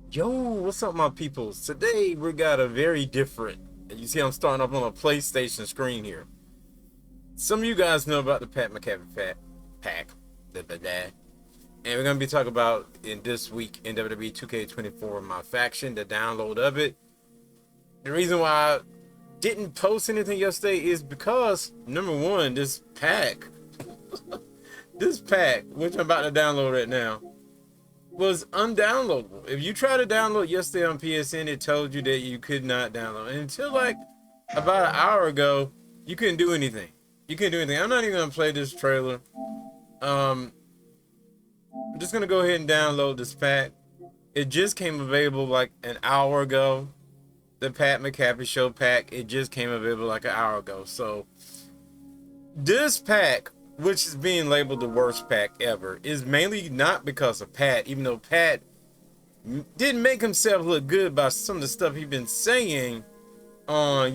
Yo, what's up, my peoples? Today we got a very different. You see, I'm starting off on a PlayStation screen here. Some of you guys know about the Pat McAfee pack, and we're gonna be talking about in this week in WWE 2K24 MYFACTION, the download of it. The reason why I didn't post anything yesterday is because number one, this pack, which I'm about to download right now, was undownloadable. If you try to download yesterday on PSN, it told you that you could not download. And until like about an hour ago, you couldn't do anything. You couldn't do anything. I'm not even gonna play this trailer. I'm just gonna go ahead and download this pack. It just came available like an hour ago. The Pat McAfee Show pack. It just came available like an hour ago. So this pack, which is being labeled the worst pack ever, is mainly not because of Pat, even though Pat didn't make himself look good by some of the stuff he's been saying on,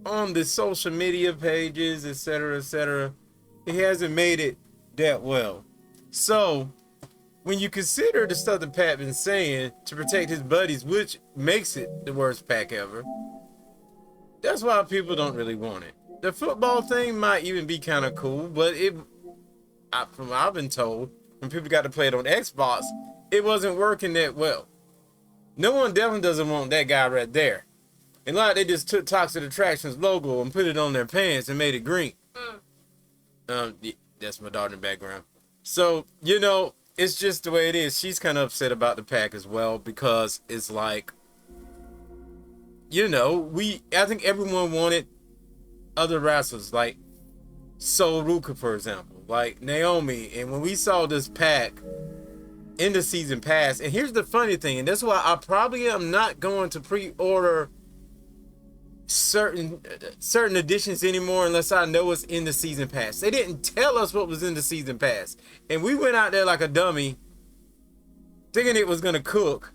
on the social media pages, etc., etc. He hasn't made it that well. So when you consider the stuff that Pat been saying to protect his buddies, which makes it the worst pack ever, that's why people don't really want it. The football thing might even be kind of cool, but from what I've been told, when people got to play it on Xbox, it wasn't working that well. No one definitely doesn't want that guy right there. And like they just took Toxic Attractions logo and put it on their pants and made it green. That's my daughter in the background. So, it's just the way it is. She's kind of upset about the pack as well because it's like, I think everyone wanted other wrestlers like Sol Ruka, for example, like Naomi. And when we saw this pack in the season pass, and here's the funny thing, and that's why I probably am not going to pre-order certain editions anymore unless I know it's in the season pass. They didn't tell us what was in the season pass, and we went out there like a dummy thinking it was gonna cook,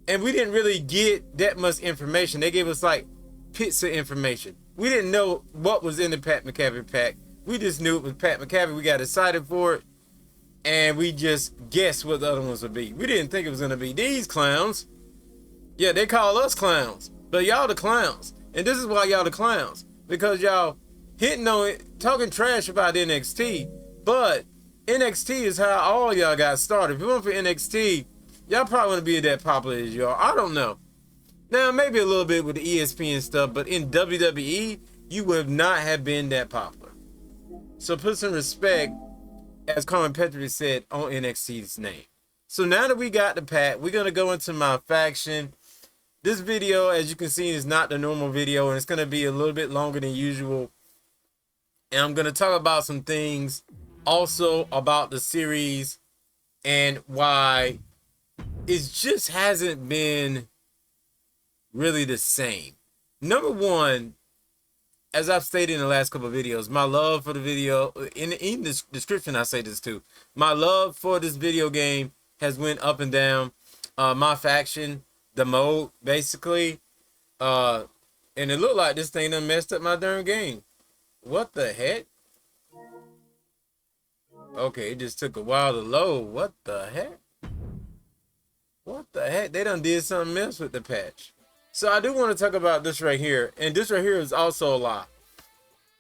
and we didn't really get that much information. They gave us like pizza information. We didn't know what was in the Pat McAfee pack. We just knew it was Pat McAfee. We got excited for it, and we just guessed what the other ones would be. We didn't think it was gonna be these clowns. Yeah, they call us clowns, but y'all the clowns. And this is why y'all the clowns, because y'all hitting on it, talking trash about NXT, but NXT is how all y'all got started. If you went for NXT, y'all probably wouldn't be that popular as y'all. I don't know. Now, maybe a little bit with the ESPN stuff, but in WWE, you would not have been that popular. So put some respect, as Carmen Petrie said, on NXT's name. So now that we got the pack, we're going to go into my faction. This video, as you can see, is not the normal video, and it's going to be a little bit longer than usual. And I'm going to talk about some things also about the series and why it just hasn't been really the same. Number one, as I've stated in the last couple of videos, my love for the video, in the description I say this too, my love for this video game has went up and down. My faction, the mode, basically, and it looked like this thing done messed up my darn game. What the heck? Okay, it just took a while to load. What the heck? What the heck? They done did something else with the patch. So I do want to talk about this right here. And this right here is also a lie.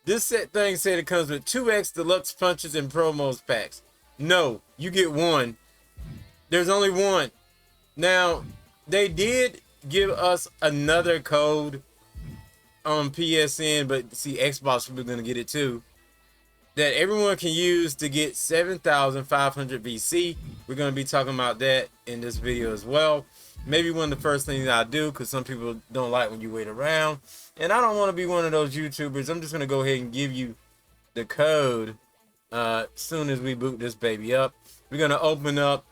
This set thing said it comes with 2x deluxe punches and promos packs. No, you get one. There's only one. Now, they did give us another code on PSN, but see, Xbox we're going to get it too, that everyone can use to get 7,500 VC. We're going to be talking about that in this video as well. Maybe one of the first things I do, because some people don't like when you wait around. And I don't want to be one of those YouTubers. I'm just going to go ahead and give you the code soon as we boot this baby up. We're going to open up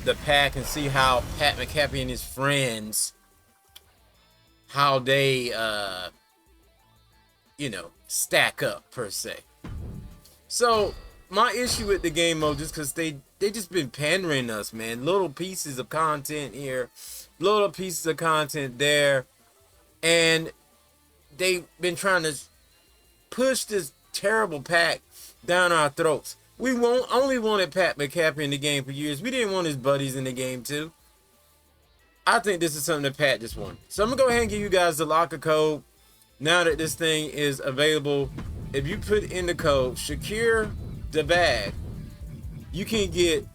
the pack and see how Pat McAfee and his friends, how they, stack up, per se. So, my issue with the game mode, just because they just been pandering us, man. Little pieces of content here, little pieces of content there, and they've been trying to push this terrible pack down our throats. We won't only wanted Pat McAfee in the game for years. We didn't want his buddies in the game too. I think this is something that Pat just wanted. So I'm gonna go ahead and give you guys the locker code. Now that this thing is available, if you put in the code Secure the Bag, you can get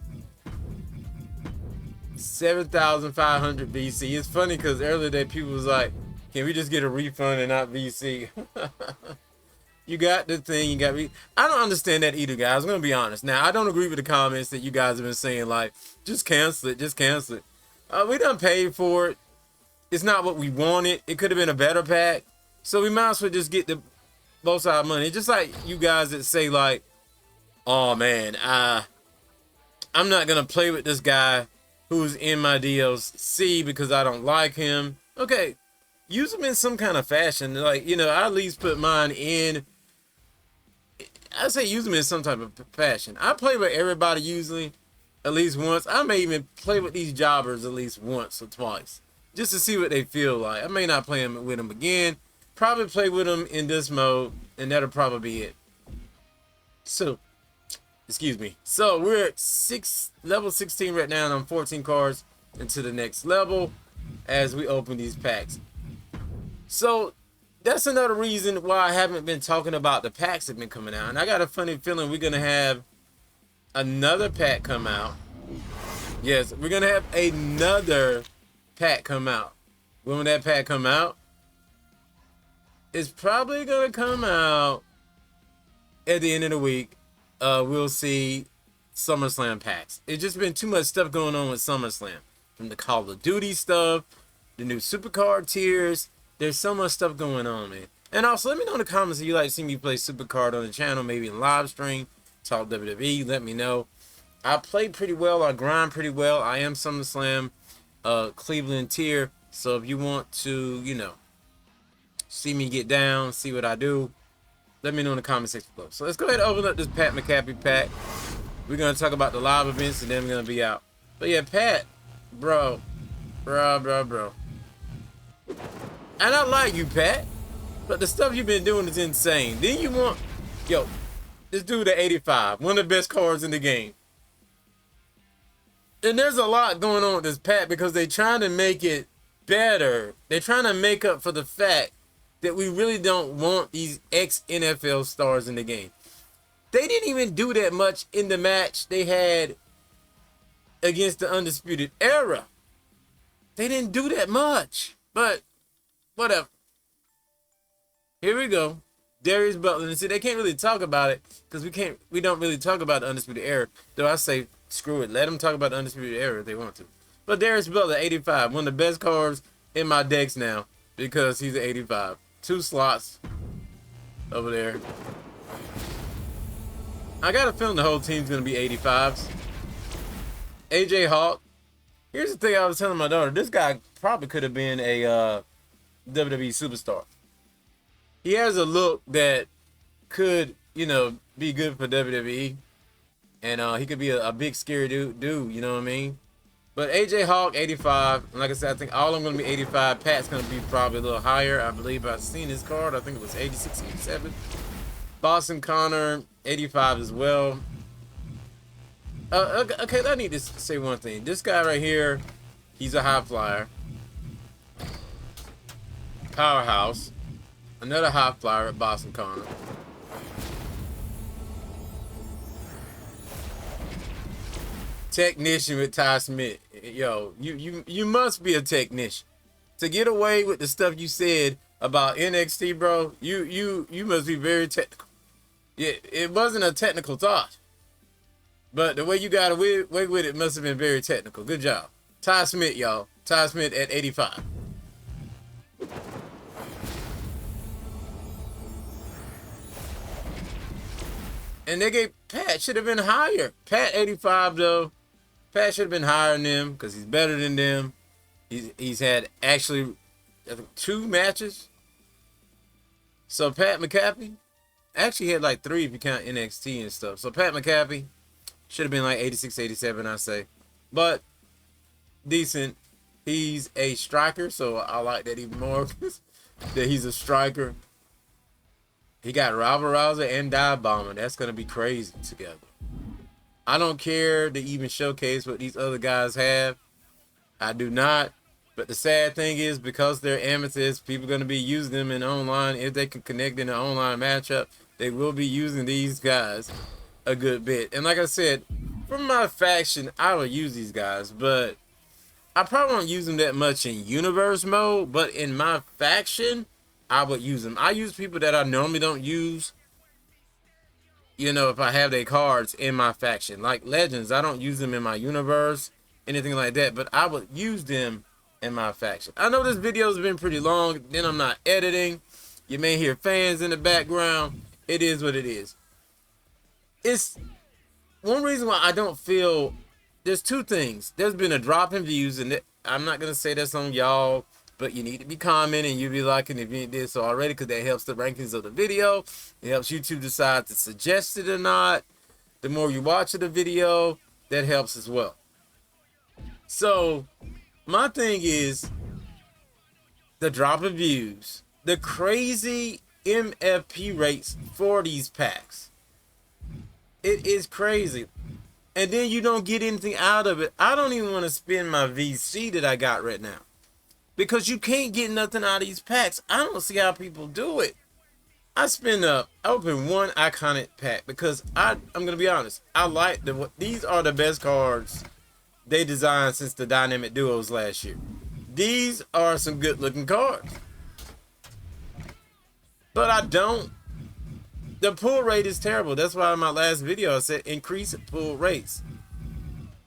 7,500 VC. It's funny because earlier that people was like, can we just get a refund and not VC? You got the thing, you got I don't understand that either, guys. I'm gonna be honest. Now, I don't agree with the comments that you guys have been saying, like, just cancel it, just cancel it. We done paid for it. It's not what we wanted. It could have been a better pack. So we might as well just get the both side money. Just like you guys that say, like, oh man, I'm not gonna play with this guy who's in my DLC because I don't like him. Okay, use them in some kind of fashion. Like, you know, I at least put mine in. I say use them in some type of fashion. I play with everybody usually at least once. I may even play with these jobbers at least once or twice just to see what they feel like. I may not play with them again. Probably play with them in this mode, and that'll probably be it. So, excuse me. So we're at level 16 right now, and I'm 14 cards into the next level as we open these packs. So that's another reason why I haven't been talking about the packs that have been coming out. And I got a funny feeling we're going to have another pack come out. Yes, we're going to have another pack come out. When will that pack come out? It's probably going to come out at the end of the week. We'll see SummerSlam packs. It's just been too much stuff going on with SummerSlam. From the Call of Duty stuff, the new Supercard tiers. There's so much stuff going on, man. And also, let me know in the comments if you like to see me play Supercard on the channel, maybe in live stream, talk WWE, let me know. I play pretty well, I grind pretty well. I am SummerSlam Cleveland tier. So if you want to, you know, see me get down, see what I do, let me know in the comment section below. So let's go ahead and open up this Pat McAfee pack. We're going to talk about the live events and then we're going to be out. But yeah, Pat, bro. And I like you, Pat, but the stuff you've been doing is insane. Then you want, yo, this dude at 85, one of the best cards in the game. And there's a lot going on with this pack because they're trying to make it better. They're trying to make up for the fact that we really don't want these ex-NFL stars in the game. They didn't even do that much in the match they had against the Undisputed Era. They didn't do that much, but whatever. Here we go. Darius Butler. And see, they can't really talk about it because we don't really talk about the Undisputed Era. Though I say, screw it. Let them talk about the Undisputed Era if they want to. But Darius Butler, 85. One of the best cards in my decks now because he's an 85. 2 slots over there. I got a feeling the whole team's going to be 85s. AJ Hawk. Here's the thing I was telling my daughter. This guy probably could have been a WWE superstar. He has a look that could, you know, be good for WWE. And he could be a big, scary dude, you know what I mean? But AJ Hawk, 85. And like I said, I think all of them going to be 85. Pat's going to be probably a little higher. I believe I've seen his card. I think it was 86, 87. Boston Connor, 85 as well. Okay, I need to say one thing. This guy right here, he's a high flyer. Powerhouse. Another high flyer at Boston Connor. Technician with Ty Smith. Yo, you must be a technician. To get away with the stuff you said about NXT, bro, you must be very technical. Yeah, it wasn't a technical thought. But the way you got away with it must have been very technical. Good job. Ty Smith, y'all. Ty Smith at 85. And they gave Pat should have been higher. Pat 85 though. Pat should have been higher than them because he's better than them. He's had actually I think 2 matches. So Pat McAfee actually had like 3 if you count NXT and stuff. So Pat McAfee should have been like 86, 87, I say. But decent. He's a striker, so I like that even more. That he's a striker. He got Rival Rouser and Dive Bomber. That's going to be crazy together. I don't care to even showcase what these other guys have. I do not. But the sad thing is, because they're amateurs, people are going to be using them in online. If they can connect in an online matchup, they will be using these guys a good bit. And like I said, from my faction, I will use these guys, but I probably won't use them that much in universe mode. But in my faction, I would use them. I use people that I normally don't use, you know, if I have their cards in my faction. Like legends, I don't use them in my universe, anything like that, but I would use them in my faction. I know this video has been pretty long, then I'm not editing. You may hear fans in the background. It is what it is. It's one reason why I don't feel, there's two things. There's been a drop in views, and I'm not going to say that's on y'all, but you need to be commenting, you'll be liking if you did so already, because that helps the rankings of the video. It helps YouTube decide to suggest it or not. The more you watch of the video, that helps as well. So my thing is the drop of views, the crazy MFP rates for these packs. It is crazy. And then you don't get anything out of it. I don't even want to spend my VC that I got right now, because you can't get nothing out of these packs. I don't see how people do it. I open one iconic pack because I'm gonna be honest. I like these are the best cards they designed since the Dynamic Duos last year. These are some good looking cards. But I don't. The pull rate is terrible. That's why in my last video I said increase pull rates.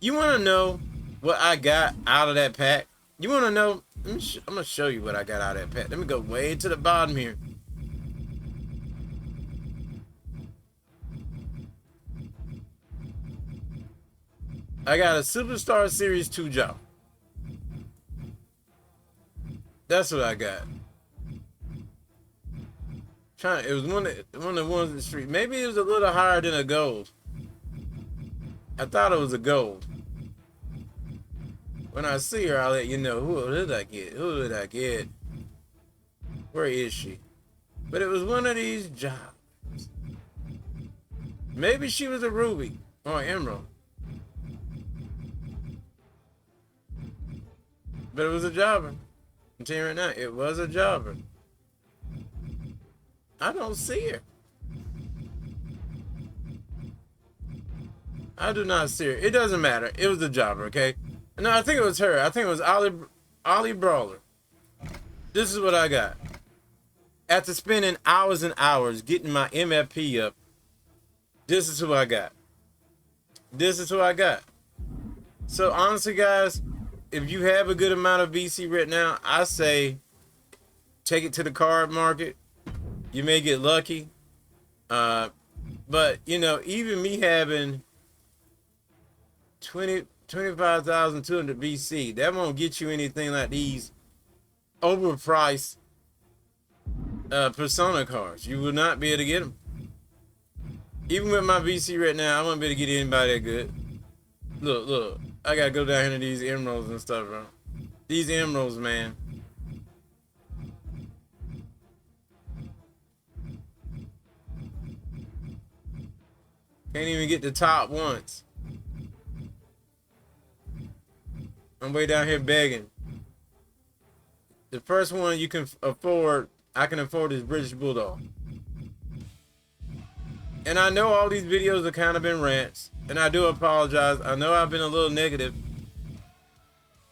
You want to know what I got out of that pack? You want to know? I'm going to show you what I got out of that pack. Let me go way to the bottom here. I got a Superstar Series 2 job. That's what I got. It was one of the ones in the street. Maybe it was a little higher than a gold. I thought it was a gold. When I see her, I'll let you know. Who did I get? Who did I get? Where is she? But it was one of these jobs. Maybe she was a ruby or an emerald. But it was a jobber. I'm telling you right now, it was a jobber. I don't see her. I do not see her. It doesn't matter. It was a jobber, okay? No, I think it was her. I think it was Ollie Brawler. This is what I got. After spending hours and hours getting my MFP up, this is who I got. This is who I got. So honestly, guys, if you have a good amount of VC right now, I say take it to the card market. You may get lucky. But, you know, even me having 25,200 VC, that won't get you anything like these overpriced Persona cards. You will not be able to get them. Even with my VC right now, I won't be able to get anybody that good. Look. I gotta go down here to these emeralds and stuff, bro. These emeralds, man. Can't even get the top ones. I'm way down here begging. The first one you can afford, I can afford, is British Bulldog. And I know all these videos have kind of been rants, and I do apologize. I know I've been a little negative.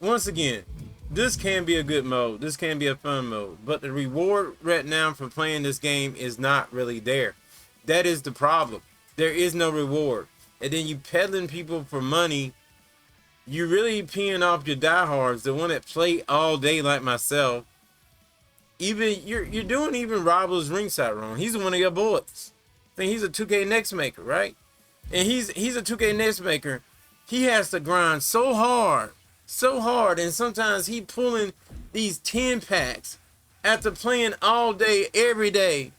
Once again, this can be a good mode. This can be a fun mode. But the reward right now for playing this game is not really there. That is the problem. There is no reward. And then you peddling people for money. You really peeing off your diehards, the one that play all day like myself. Even you're doing even Robble's ringside wrong. He's one of your boys. I think he's a 2K next maker, right? And he's a 2K next maker. He has to grind so hard, and sometimes he pulling these 10 packs after playing all day, every day.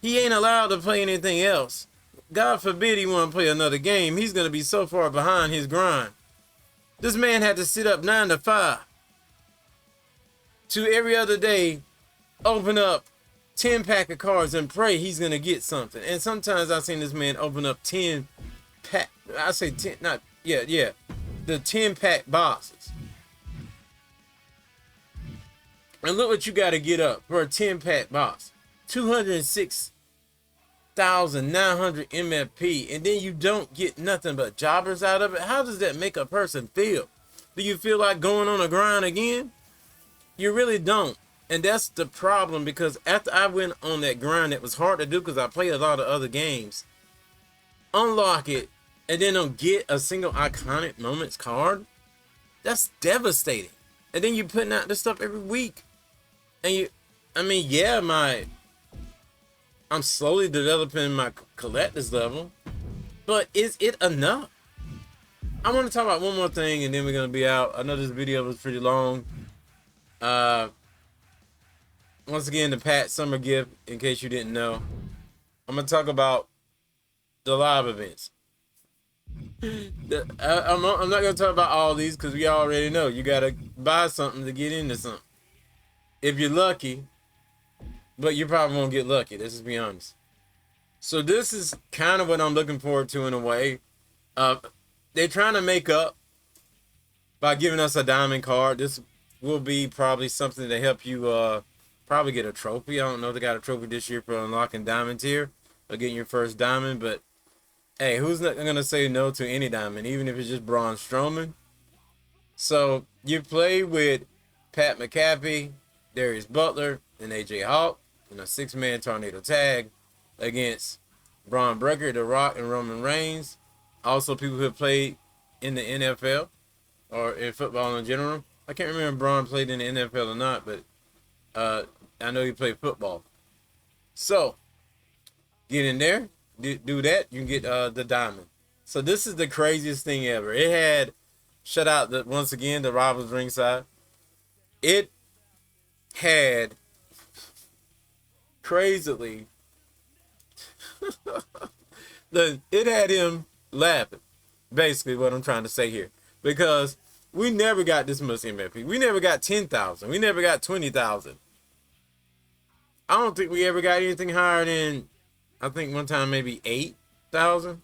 He ain't allowed to play anything else. God forbid he want to play another game. He's going to be so far behind his grind. This man had to sit up 9 to 5 to every other day open up 10 pack of cards and pray he's going to get something. And sometimes I've seen this man open up 10 pack. I say 10, not, yeah. The 10-pack boxes. And look what you got to get up for a 10-pack box. 206,900 MFP, and then you don't get nothing but jobbers out of it. How does that make a person feel? Do you feel like going on a grind again? You really don't. And that's the problem, because after I went on that grind, it was hard to do because I played a lot of other games. Unlock it, and then don't get a single iconic moments card. That's devastating. And then you're putting out this stuff every week. And I'm slowly developing my collector's level, but is it enough? I want to talk about one more thing, and then we're going to be out. I know this video was pretty long. Once again, the Pat summer gift, in case you didn't know. I'm going to talk about the live events. I'm not going to talk about all these because we already know. You got to buy something to get into something. If you're lucky, but you probably won't get lucky. Let's just be honest. So this is kind of what I'm looking forward to in a way. They're trying to make up by giving us a diamond card. This will be probably something to help you probably get a trophy. I don't know if they got a trophy this year for unlocking diamond tier or getting your first diamond, but hey, who's not going to say no to any diamond, even if it's just Braun Strowman? So you play with Pat McAfee, Darius Butler, and AJ Hawk in a 6-man tornado tag against Braun Breaker, The Rock, and Roman Reigns. Also, people who have played in the NFL or in football in general. I can't remember if Braun played in the NFL or not, but I know he played football. So, get in there, do that, you can get the diamond. So this is the craziest thing ever. It had, shout out once again, the Rivals Ringside. It had, crazily, it had him laughing, basically what I'm trying to say here. Because we never got this much MFP. We never got 10,000. We never got 20,000. I don't think we ever got anything higher than, I think one time maybe 8,000.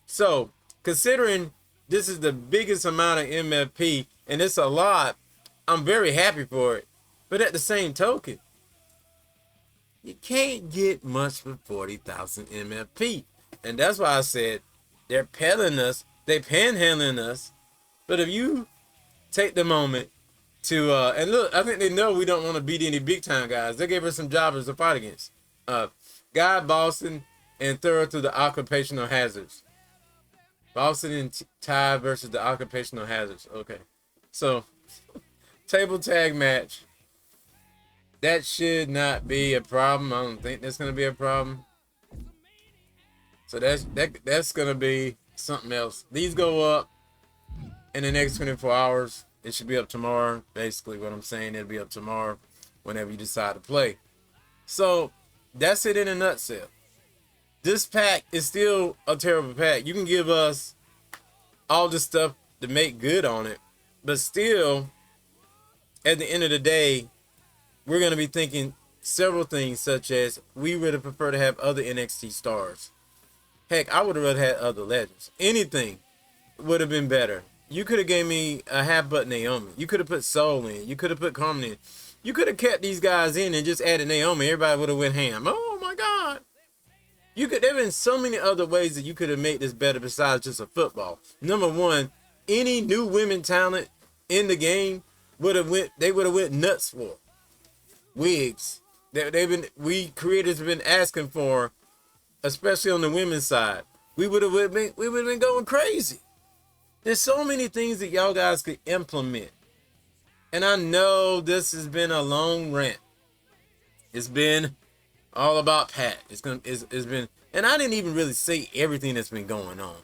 So, considering this is the biggest amount of MFP, and it's a lot, I'm very happy for it. But at the same token, you can't get much for 40,000 MFP. And that's why I said they're peddling us, they panhandling us. But if you take the moment to, and look, I think they know we don't want to beat any big time guys. They gave us some jobbers to fight against. Guy, Boston, and Thorough through the occupational hazards. Boston and Ty versus the occupational hazards. Okay. So, table tag match. That should not be a problem. I don't think that's going to be a problem. So that's going to be something else. These go up in the next 24 hours. It should be up tomorrow. Basically what I'm saying, it'll be up tomorrow whenever you decide to play. So that's it in a nutshell. This pack is still a terrible pack. You can give us all this stuff to make good on it, but still, at the end of the day, we're going to be thinking several things, such as we would have preferred to have other NXT stars. Heck, I would have rather had other legends. Anything would have been better. You could have gave me a half-butt Naomi. You could have put Soul in. You could have put Carmen in. You could have kept these guys in and just added Naomi. Everybody would have went ham. Oh, my God. There have been so many other ways that you could have made this better besides just a football. Number one, any new women talent in the game would have went nuts for. Wigs. We creators have been asking for, especially on the women's side. We would have been going crazy. There's so many things that y'all guys could implement. And I know this has been a long rant. It's been all about Pat. It's been, and I didn't even really say everything that's been going on.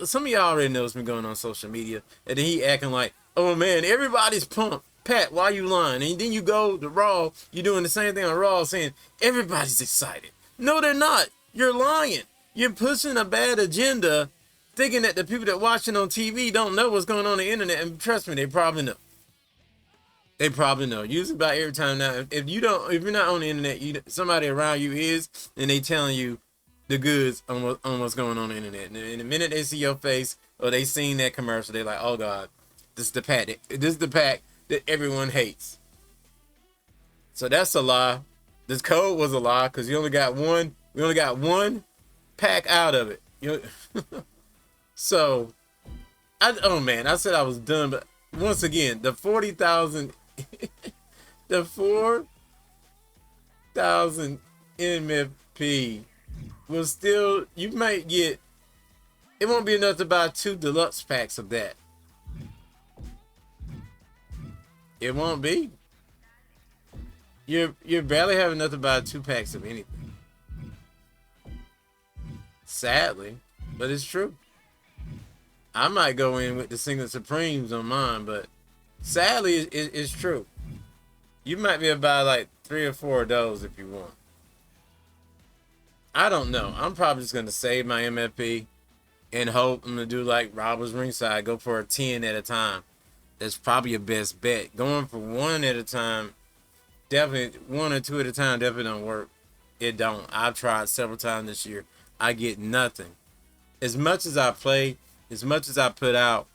Some of y'all already know what's been going on social media. And then he acting like, oh man, everybody's pumped. Pat, why you lying? And then you go to Raw, you're doing the same thing on Raw, saying everybody's excited. No, they're not. You're lying. You're pushing a bad agenda, thinking that the people that watching on TV don't know what's going on the internet. And trust me, they probably know. They probably know. Usually about every time now, if you're not on the internet, somebody around you is, and they telling you the goods on what's going on the internet. And the minute they see your face or they seen that commercial, they're like, oh God, this is the pack. This is the pack that everyone hates. So that's a lie. This code was a lie because you only got one. We only got one pack out of it. So, oh man, I said I was done, but once again, the 40,000, the 4,000 MFP will still, you might get, it won't be enough to buy 2 deluxe packs of that. It won't be. You're barely having enough to buy 2 packs of anything. Sadly, but it's true. I might go in with the Singlet Supremes on mine, but sadly, it's true. You might be able to buy like 3 or 4 of those if you want. I don't know. I'm probably just going to save my MFP and hope I'm going to do like Robert's Ringside, go for a 10 at a time. That's probably your best bet. Going for 1 at a time, definitely 1 or 2 at a time definitely don't work. It don't. I've tried several times this year. I get nothing. As much as I play, as much as I put out,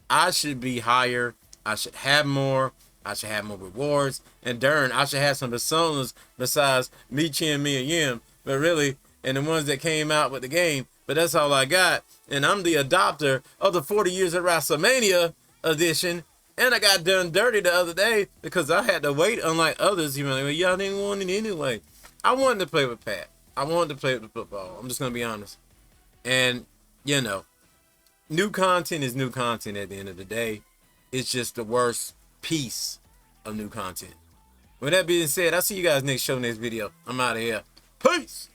I should be higher. I should have more. I should have more rewards. And darn, I should have some personas besides me, Chin, me, and Yim. But really, and the ones that came out with the game. But that's all I got. And I'm the adopter of the 40 Years of WrestleMania edition. And I got done dirty the other day because I had to wait, unlike others. You know, like, well, y'all didn't want it anyway. I wanted to play with Pat. I wanted to play with the football. I'm just going to be honest. And, you know, new content is new content at the end of the day. It's just the worst piece of new content. With that being said, I'll see you guys next show, next video. I'm out of here. Peace!